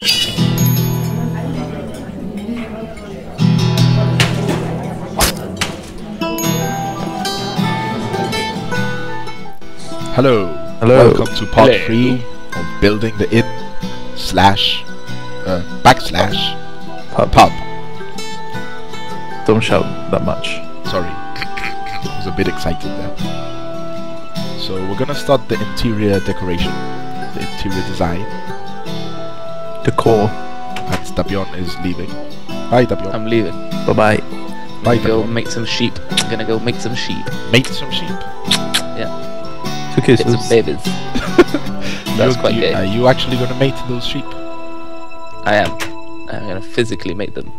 Hello. Hello. Welcome to part 3 of building the inn slash backslash pub. Don't shout that much. Sorry. I was a bit excited there. So we're gonna start the interior decoration, the interior design. Decor. And Dabion is leaving. Bye, Dabion. I'm leaving. Bye bye. Bye, Go Dabion. make some sheep. I'm gonna go make some sheep. Make some sheep. Yeah. Two Get kisses. some babies. That's quite gay. Are you actually gonna mate those sheep? I am. I'm gonna physically make them.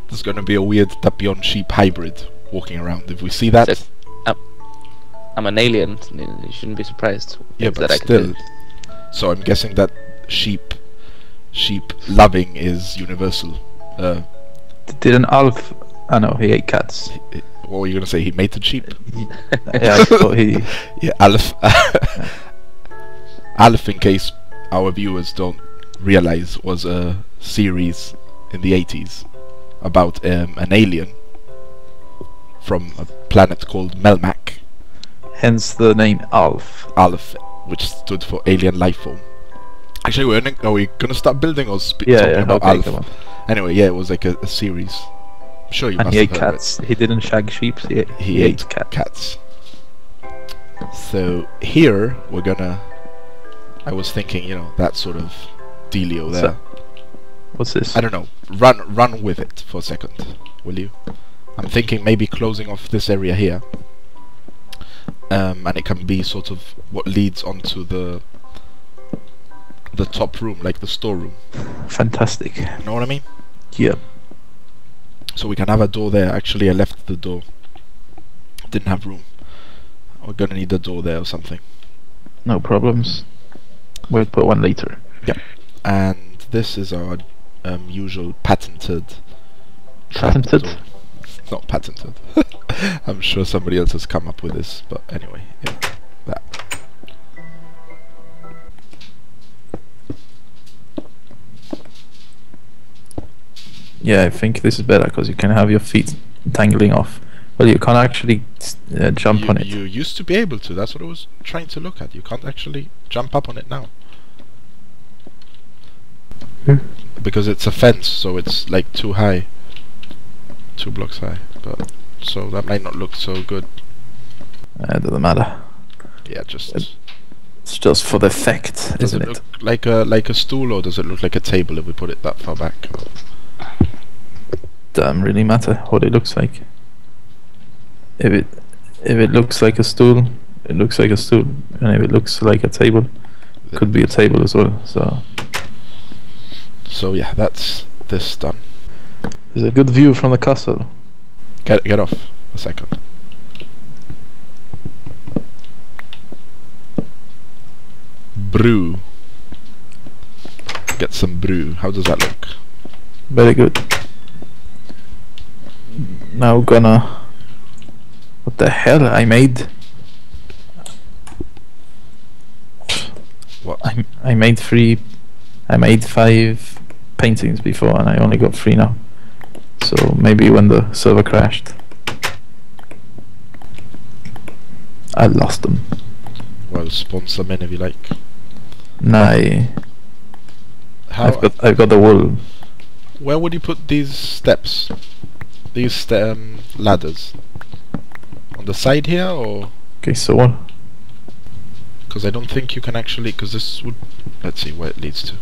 There's gonna be a weird Dabion sheep hybrid walking around. If we see that, So, I'm an alien. You shouldn't be surprised. yeah, Things but that I can still. do. So I'm guessing that sheep loving is universal. Did an Alf... I know, he ate cats. What were you gonna say? He mated sheep? Yeah, I thought he... Yeah, Alf. Alf, in case our viewers don't realize, was a series in the 80s about an alien from a planet called Melmac. Hence the name Alf. Alf, which stood for alien life form. Actually, are we gonna start building or talking about okay, Alf? come on. Anyway, yeah, it was like a series. I'm sure you And must he ate have heard of cats. He didn't shag sheep, it. he ate cats. So here we're gonna. I was thinking, you know, that sort of dealio there. So, what's this? I don't know. Run with it for a second, will you? I'm thinking maybe closing off this area here, and it can be sort of what leads onto the top room, like the storeroom. Fantastic. You know what I mean? Yeah. So we can have a door there. Actually, I left the door. Didn't have room. We're gonna need a door there or something. No problems. We'll put one later. Yeah. And this is our usual patented trap Patented? door. Not patented. I'm sure somebody else has come up with this, but anyway, yeah, that. Yeah, I think this is better because you can have your feet tangling off. Well, you can't actually jump on it. You used to be able to. That's what I was trying to look at. You can't actually jump up on it now. Because it's a fence, so it's like too high. 2 blocks high. But so that might not look so good. It doesn't matter. Yeah, just. It's just for the effect, Does isn't it it? look like a stool, or does it look like a table if we put it that far back? Doesn't really matter what it looks like. If it looks like a stool, it looks like a stool, and if it looks like a table, it could be a table as well. So yeah, that's this done. There's a good view from the castle. Get off a second. Brew. Get some brew. How does that look? Very good. Now gonna... What the hell? I made... What? I made 3... I made 5 paintings before and I only got 3 now. So maybe when the server crashed, I lost them. Well, spawn some in if you like. Nah, How? I've got the wool. Where would you put these steps? These ladders? On the side here, or? Okay, so what? Because I don't think you can actually. Because this would. Let's see where it leads to.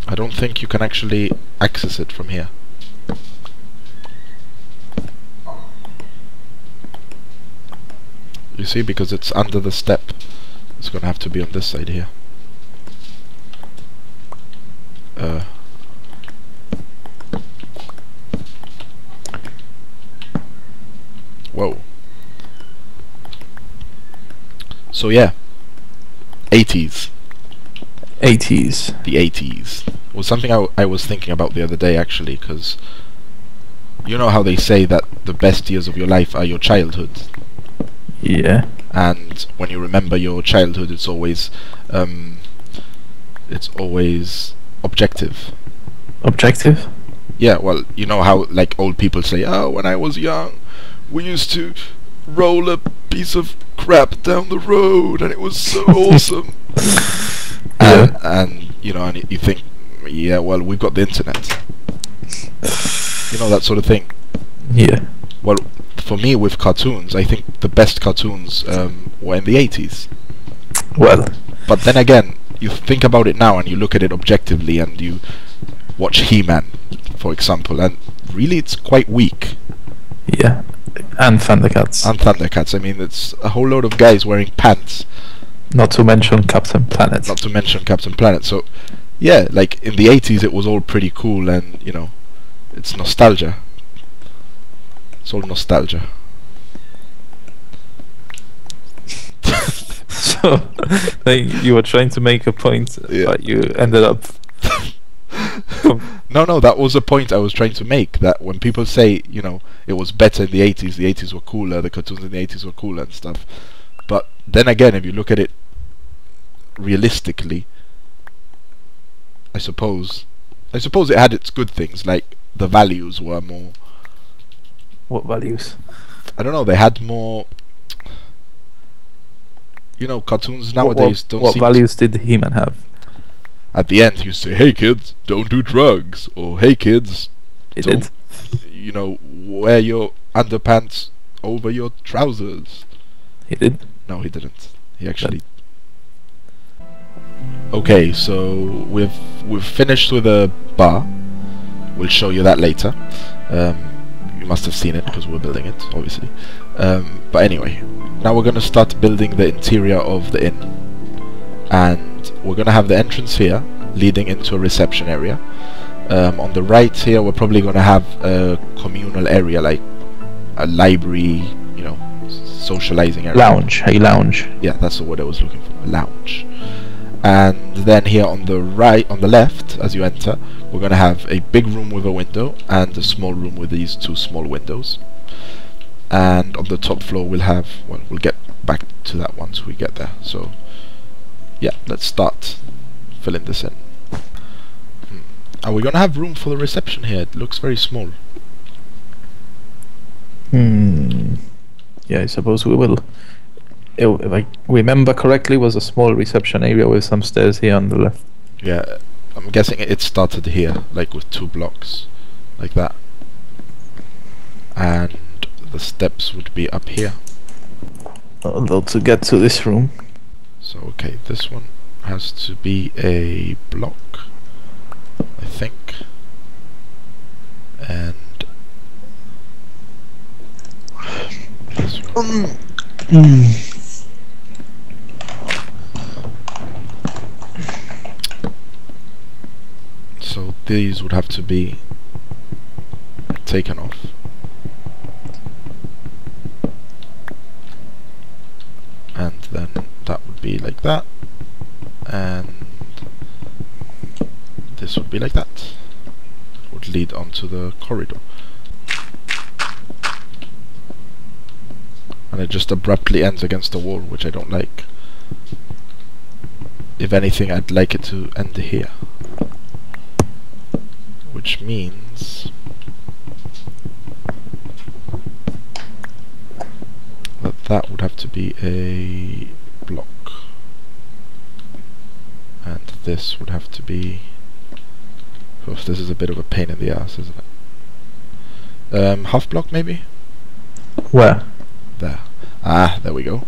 I don't think you can actually access it from here. You see, because it's under the step. It's gonna have to be on this side here. Whoa. So yeah, 80s. 80s. The 80s was something I was thinking about the other day, actually, because you know how they say that the best years of your life are your childhood. Yeah. and when you remember your childhood, it's always objective. Objective? Yeah, well, you know how like old people say, "Oh, when I was young, we used to roll a piece of crap down the road, and it was so awesome." Yeah. And you know, and you think, yeah, well, we've got the internet. You know, that sort of thing. Yeah. Well, for me, with cartoons, I think the best cartoons were in the 80s. Well, But then again, you think about it now and you look at it objectively and you watch He-Man, for example, and really it's quite weak. yeah. And Thundercats. And Thundercats, I mean, it's a whole load of guys wearing pants, Not to mention Captain Planet. not to mention Captain Planet. So, yeah, like in the 80s it was all pretty cool, and, you know, it's nostalgia. It's all nostalgia. So, like, you were trying to make a point, Yeah. but you ended up. No, that was a point I was trying to make, that when people say, you know, it was better in the 80s were cooler, the cartoons in the 80s were cooler and stuff. But then again, if you look at it realistically, I suppose it had its good things, like the values were more, What values? I don't know, they had more, you know, cartoons nowadays don't What seem values did He-Man have? at the end you say, "Hey kids, don't do drugs," or "Hey kids, It don't, did. you know, wear your underpants over your trousers." He did. No, he didn't. He actually. Okay, so we've finished with a bar. We'll show you that later. You must have seen it because we're building it, obviously. But anyway, now we're going to start building the interior of the inn, and we're going to have the entrance here, leading into a reception area. On the right here, we're probably going to have a communal area, like a library, you know, socializing area. Lounge. A lounge. Yeah, that's the word I was looking for. A lounge. And then here on the right, on the left, as you enter, we're going to have a big room with a window and a small room with these two small windows. And on the top floor we'll have, well, we'll get back to that once we get there. So yeah, let's start filling this in. Are we going to have room for the reception here? It looks very small. Yeah, I suppose we will. If I remember correctly, was a small reception area with some stairs here on the left. Yeah, I'm guessing it started here, like with 2 blocks, like that. And the steps would be up here. Although to get to this room, So okay, this one has to be a block, I think. And this one. So these would have to be taken off. And then that would be like that. And this would be like that. It would lead onto the corridor. And it just abruptly ends against the wall, which I don't like. If anything, I'd like it to end here. Which means that would have to be a block. And this would have to be... Oof, this is a bit of a pain in the ass, isn't it? Half block maybe? where? There. Ah, there we go.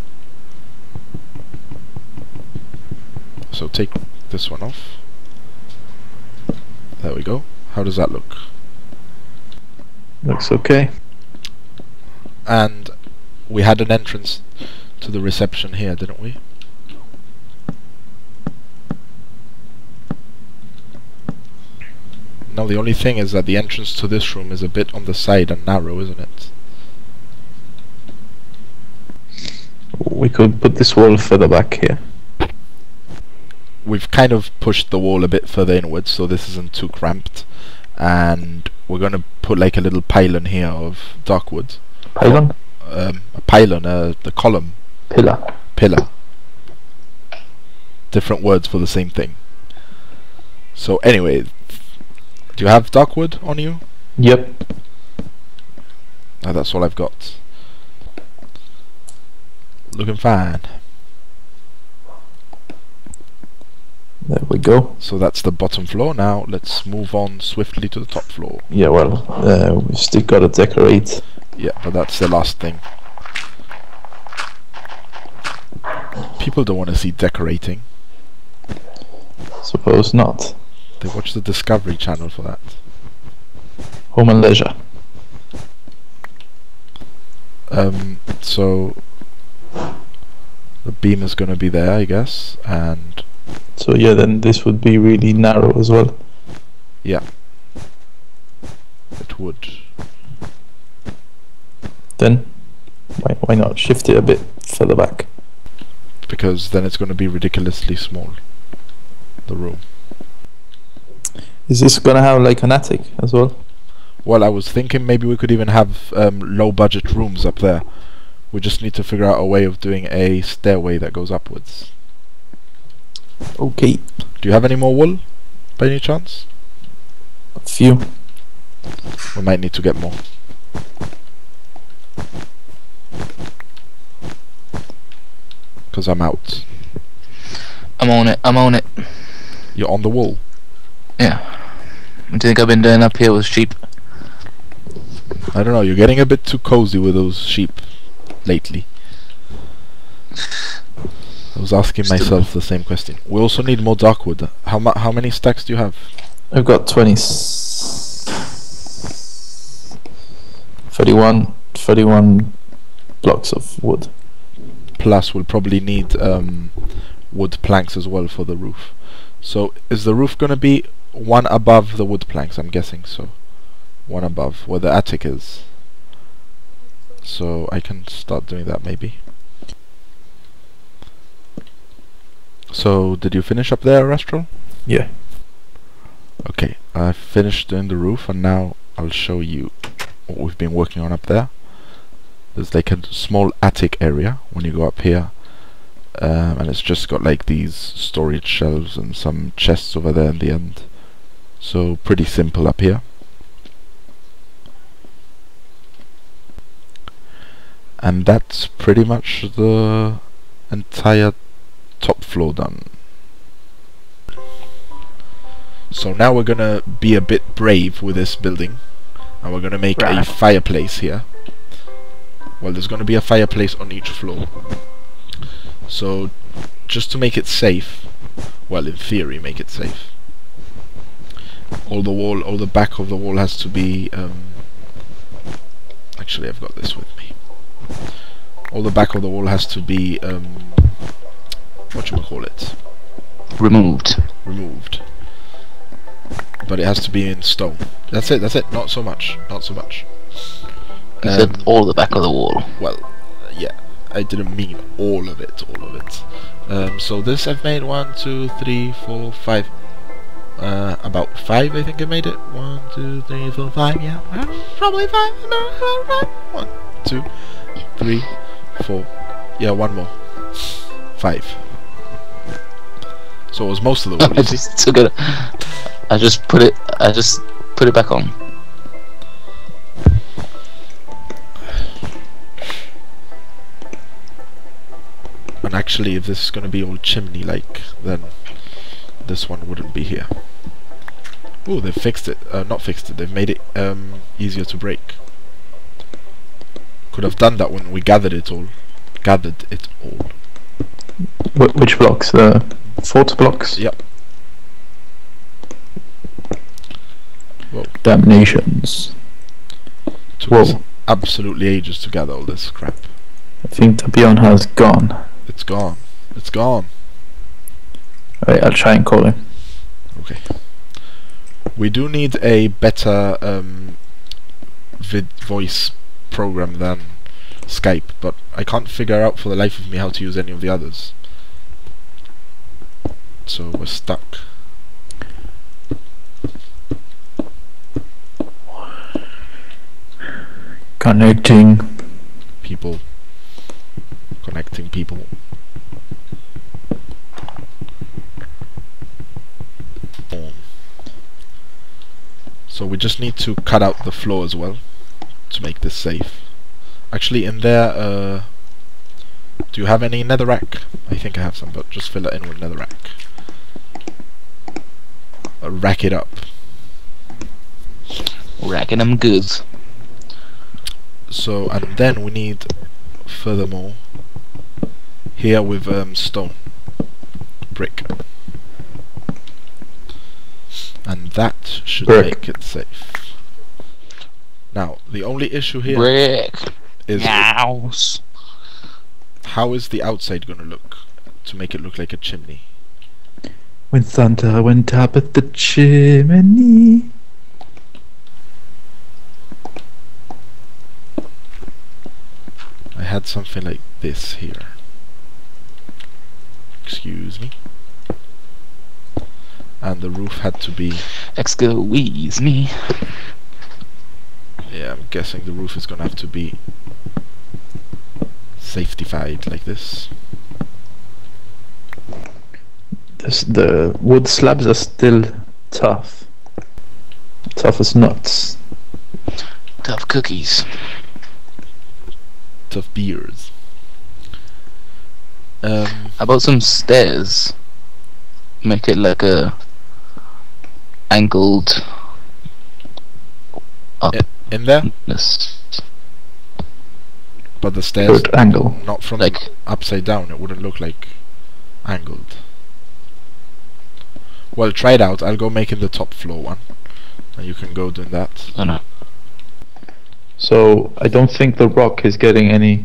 So take this one off. There we go. How does that look? Looks okay. And we had an entrance to the reception here, didn't we? Now the only thing is that the entrance to this room is a bit on the side and narrow, isn't it? We could put this wall further back here. We've kind of pushed the wall a bit further inwards so this isn't too cramped, and we're going to put like a little pylon here of dark wood. Pylon? A pylon, the column. Pillar. Pillar. Different words for the same thing. So anyway, do you have dark wood on you? Yep. That's all I've got. Looking fine. There we go. So that's the bottom floor. Now let's move on swiftly to the top floor. Yeah, well, we still gotta decorate. Yeah, but that's the last thing. People don't want to see decorating. Suppose not. They watch the Discovery Channel for that. Home and leisure. So the beam is gonna be there, I guess, and So yeah, then this would be really narrow as well. yeah, it would. Then why not shift it a bit further back? Because then it's gonna be ridiculously small. The room. Is this gonna have like an attic as well? Well, I was thinking maybe we could even have low budget rooms up there. We just need to figure out a way of doing a stairway that goes upwards. Okay. Do you have any more wool, by any chance? A few. We might need to get more. Because I'm out. I'm on it. I'm on it. You're on the wool. Yeah. What do you think I've been doing up here with sheep? I don't know, you're getting a bit too cozy with those sheep lately. I was asking myself the same question. We also need more dark wood. How many stacks do you have? I've got 31 blocks of wood. Plus we'll probably need wood planks as well for the roof. So is the roof gonna be one above the wood planks? I'm guessing so. One above where the attic is. So I can start doing that maybe. So did you finish up there, Restral? Yeah. Okay, I finished doing the roof and now I'll show you what we've been working on up there. There's like a small attic area when you go up here, and it's just got like these storage shelves and some chests over there in the end. So pretty simple up here. And that's pretty much the entire top floor done. So now we're gonna be a bit brave with this building, and we're gonna make a fireplace here. Well, there's gonna be a fireplace on each floor. So just to make it safe, well, in theory make it safe, all the back of the wall has to be actually I've got this with me. All the back of the wall has to be whatchamacallit? Removed. Removed. But it has to be in stone. That's it, not so much. You said all the back of the wall. Well, yeah, I didn't mean all of it. So this I've made 1, 2, 3, 4, 5. About 5 I think I made it. 1, 2, 3, 4, 5, yeah. Probably 5. 1, 2, 3, 4. Yeah, one more. 5. So it was most of the wood. I just took it. I just put it back on. And actually, if this is gonna be all chimney-like, then this one wouldn't be here. Oh, they've fixed it. Not fixed it. They've made it easier to break. Could have done that when we gathered it all. Which blocks? The fort blocks? Yep. Whoa. Damnations. Took us absolutely ages to gather all this crap. I think the Beyond has gone. It's gone. It's gone. Alright, I'll try and call him. Okay. We do need a better voice program than Skype, but I can't figure out for the life of me how to use any of the others. So we're stuck. Connecting. People. connecting people. So we just need to cut out the floor as well to make this safe. Actually, in there, do you have any netherrack? I think I have some, but just fill it in with netherrack. Rack it up. Racking them goods. So, and then we need, furthermore, here with stone, brick, and that should make it safe. Now, the only issue here Brick. is House. how is the outside gonna look to make it look like a chimney? When Santa went up at the chimney. I had something like this here. Excuse me. And the roof had to be... Excuse me. Yeah, I'm guessing the roof is gonna have to be safetified like this. The wood slabs are still tough. Tough as nuts. Tough cookies. Tough beers. How about some stairs? Make it like a angled up. In there? Yes. But the stairs, Good angle. not from Like- upside down, it wouldn't look like angled. Well, try it out. I'll go making the top floor one, and you can go doing that. Oh no. So I don't think The Rock is getting any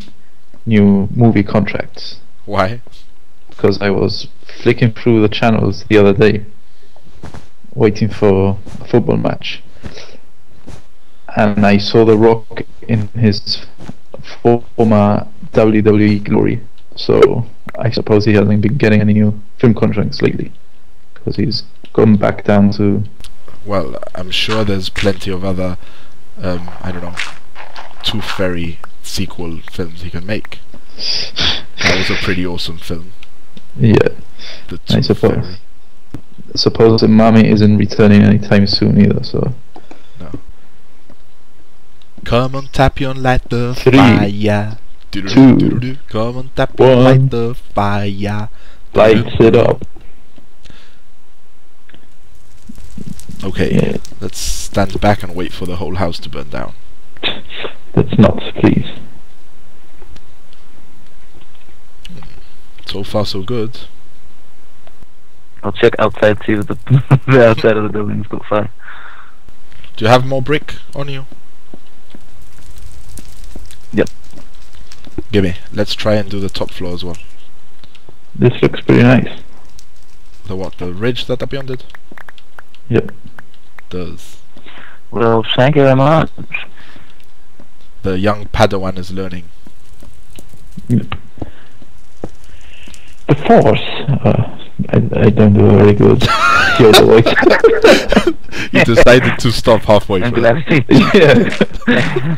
new movie contracts, Why? because I was flicking through the channels the other day waiting for a football match, and I saw The Rock in his former WWE glory. So I suppose he hasn't been getting any new film contracts lately, because he's gone back down to... Well, I'm sure there's plenty of other, I don't know, Tooth Fairy sequel films he can make. That was a pretty awesome film. Yeah, The I Tooth suppose. Fairy. Suppose that Mommy isn't returning anytime soon either, so... No. Come on, tap you and light the 3, fire. Do-do-do, 2, do-do-do. Come on, tap you and 1. light the fire. Lights it up. Okay, Yeah. let's stand back and wait for the whole house to burn down. That's nuts, please. So far, so good. I'll check outside, see if the, the outside of the building's got fire. Do you have more brick on you? Yep. Gimme. Let's try and do the top floor as well. This looks pretty nice. The what? The ridge that Abion did? Yep. Does. Well, thank you very much. The young Padawan is learning. Yep. The Force. I don't do a very good Yoda voice. You decided to stop halfway I'm through. glad he... Yeah.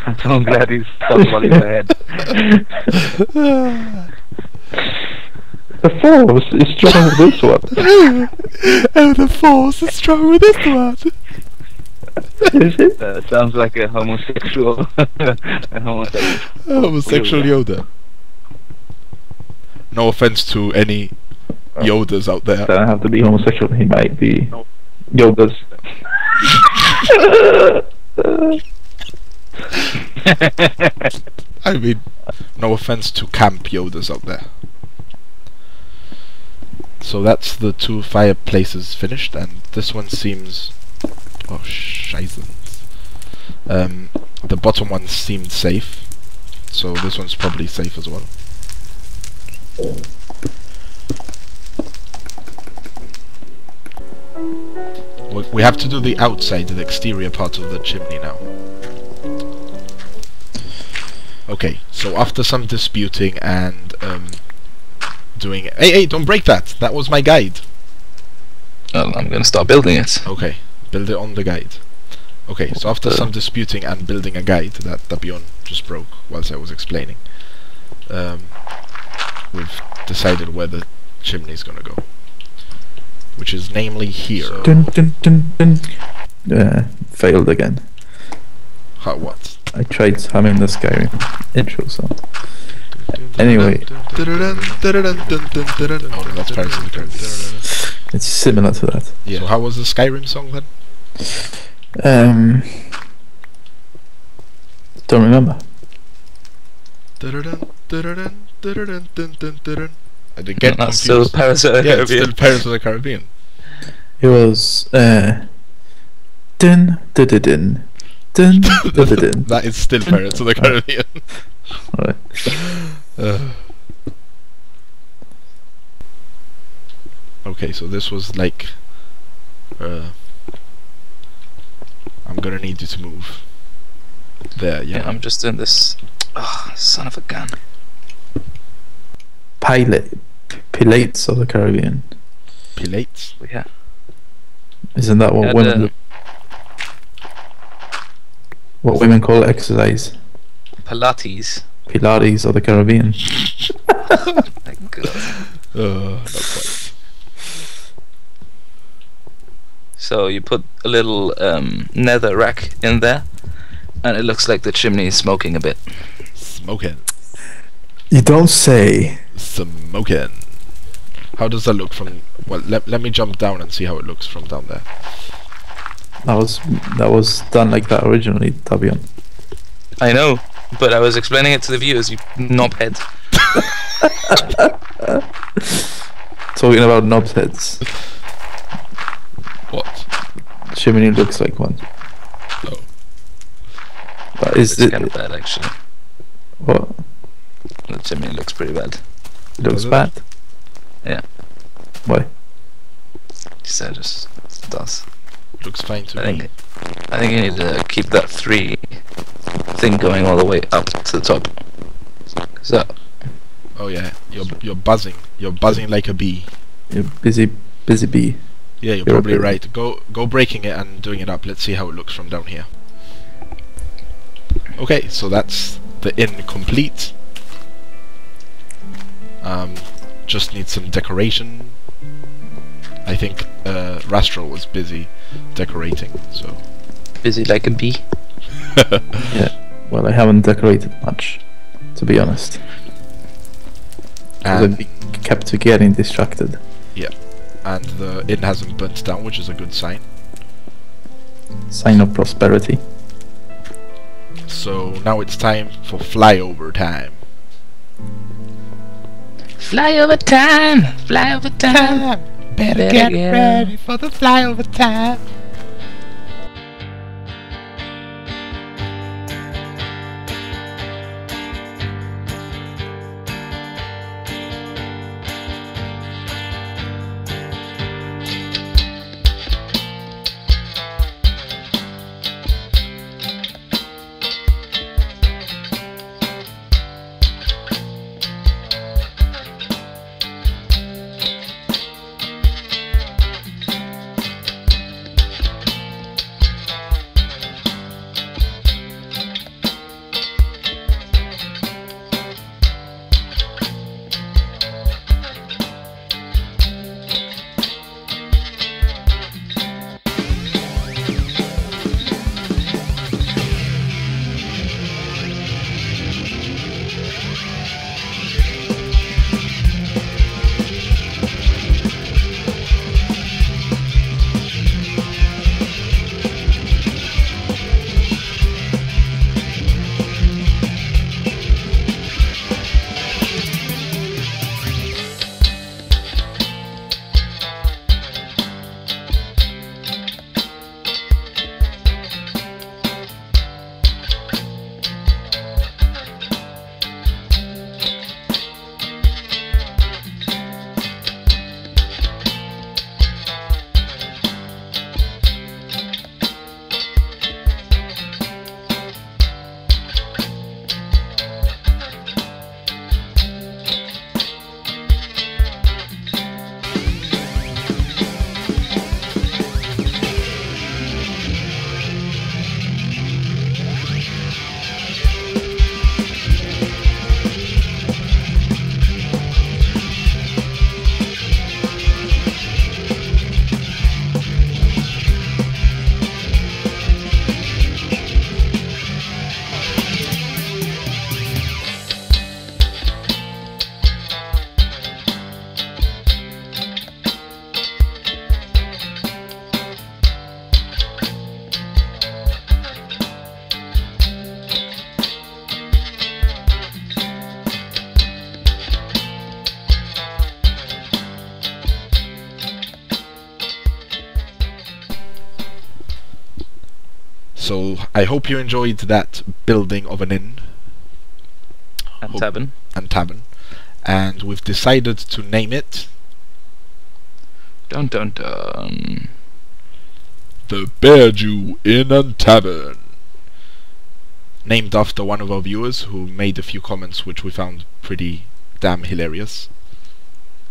I'm so glad he stopped while he was ahead. The Force is strong with this one. Oh, the force is strong with this one. Is it? Sounds like a homosexual. A homosexual. Homosexual Yoda. No offense to any Yodas out there. Doesn't have to be homosexual. He might be Yoda's. I mean, no offense to camp Yodas out there. So that's the 2 fireplaces finished, and this one seems... Oh, scheissens. The bottom one seemed safe, so this one's probably safe as well. We have to do the outside, the exterior part of the chimney now. Okay, so after some disputing and doing... Hey, don't break that! That was my guide! Well, I'm gonna start building it. Okay, build it on the guide. Okay, so after some disputing and building a guide that Dabion just broke whilst I was explaining, we've decided where the chimney's gonna go, which is namely here. So, Dun, dun, dun, dun. Failed again. how what? I tried humming the Skyrim intro song. Anyway, Oh, no, that's Pirates of the Caribbean. it's similar to that. Yeah. So how was the Skyrim song then? Don't remember. I did get That's still confused. Pirates of the Yeah, it's Caribbean. still Pirates of the Caribbean. It was dun dun dun dun dun dun dun dun. That is still Pirates of the Caribbean. Right. Okay, so this was like... I'm gonna need you to move. There, yeah. Yeah, I'm just doing this. Oh, son of a gun. Pilates of the Caribbean. Pilates? Yeah. Isn't that what Yeah, women women call exercise? Pilates. Pilates of the Caribbean. My God. Not quite. So you put a little nether rack in there, and it looks like the chimney is smoking a bit. Smoking. You don't say. Smoking. How does that look from... Well, let me jump down and see how it looks from down there. That was done like that originally, Tabion. I know, but I was explaining it to the viewers, you knobhead. Talking about knobheads. What? Chimney looks like one. Oh. But is It's it kind of bad, actually. what? The chimney looks pretty bad. It looks Does it? bad. Yeah. Why? So it just does. Looks fine to I me. think you need to keep that 3 thing going all the way up to the top. So Oh yeah, you're buzzing. You're buzzing like a bee. You're busy bee. Yeah, you're You're probably a bee. right. Go breaking it and doing it up. Let's see how it looks from down here. Okay, so that's the inn complete. Just need some decoration. I think Rastral was busy decorating, so... busy like a bee. Yeah. Well, I haven't decorated much, to be honest. 'Cause And, I've been kept getting distracted. and the inn hasn't burnt down, which is a good sign. Sign of prosperity. So now it's time for flyover time. Fly over time! Fly over time! Better get ready for the flyover time. So I hope you enjoyed that building of an inn And tavern. and we've decided to name it Dun dun dun. the Bear Jew Inn and Tavern, named after one of our viewers who made a few comments which we found pretty damn hilarious.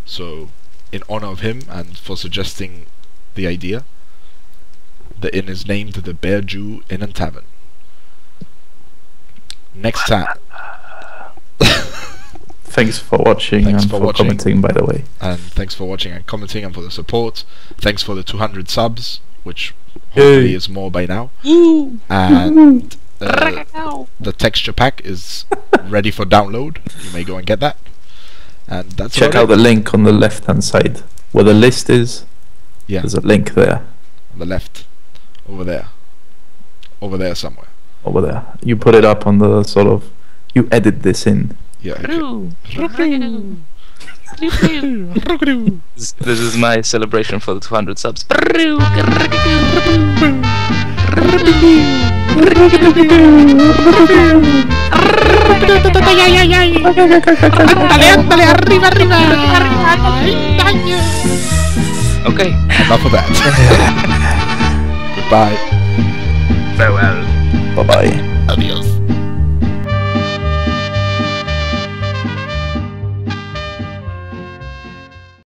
So in honor of him and for suggesting the idea, the inn is named the Bear Jew Inn and Tavern. Next time. Thanks for watching and for commenting, by the way. And thanks for watching and commenting and for the support. Thanks for the 200 subs, which hopefully is more by now. And the texture pack is ready for download. You may go and get that. And that's Check out the link on the left hand side where the list is. Yeah, there's a link there. on the left, over there somewhere. Over there. You put it up on the sort of. You edit this in. Yeah. This is my celebration for the 200 subs. Okay. Enough of that. Goodbye. Farewell. Bye bye.